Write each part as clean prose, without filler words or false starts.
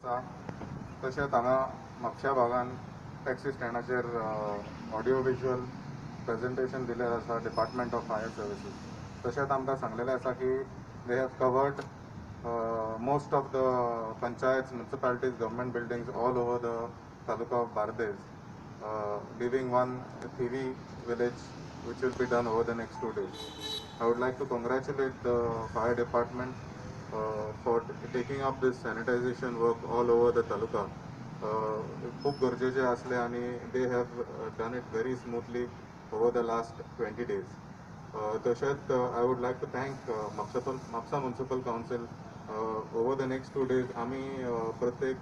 आसा. तशेंच हांगा म्हापशा भागान टॅक्सी स्टँडाचेर ऑडियो विज्युअल प्रेजेंटेशन दिलेलें आसा डिपार्टमेंट ऑफ फायर सर्विसीस. तशेंच आमकां सांगलेलें आसा की they have covered most of the panchayats, municipalities, government buildings all over the taluka of Bardes, leaving one Thivi village which will be done over the next 2 days. I would like to congratulate the fire department for taking up this sanitization work all over the taluka. खूप गरजेचे असले आणि they have done it very smoothly over the last 20 days. तशेंच I would like to thank Mapusa Municipal Council. Over the next 2 days आम्ही प्रत्येक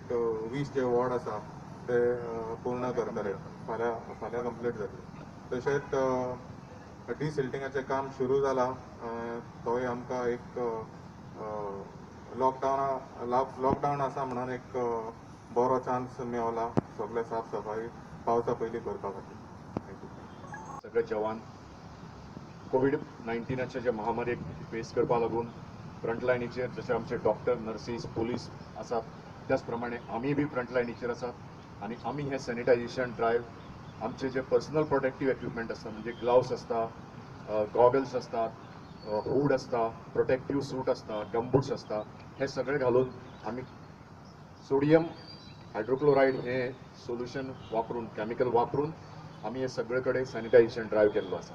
20 जे ward आसा ते पूर्ण करतले. फाल्यां कंप्लीट जातले. तशेंच डिसिल्टिंगाचें काम सुरू जाला. तोय आमकां एक लॉकडावन आसा म्हणून एक बरो चान्स मेवला सगळे साफ सफाई पावसा पयलीं करपा खातीर. थँक्यू. सगळे जवान कोविड-19च्या जे महामारीक फेस करपा लागून फ्रंटलायनीचेर जसे आमचे डॉक्टर नर्सीस पोलीस आसात त्याच प्रमाणे आमी बी फ्रंटलायनीचेर आसात आणि आमी हे सॅनिटायझेशन ड्रायव्ह आमचे जे पर्सनल प्रोटेक्टिव्ह इक्विपमेंट आसता म्हणजे ग्लव्स आसता, गॉगल्स असतात, हूड असता, प्रोटेक्टिव्ह सूट असता, गमबूट्स असता, हे सगळे घालून आमी सोडियम हायड्रोक्लोराईड हे सोल्युशन वापरून केमिकल वापरून आमी हे सगळे कडेन सॅनिटायझेशन ड्रायव्ह केल्लो आसा.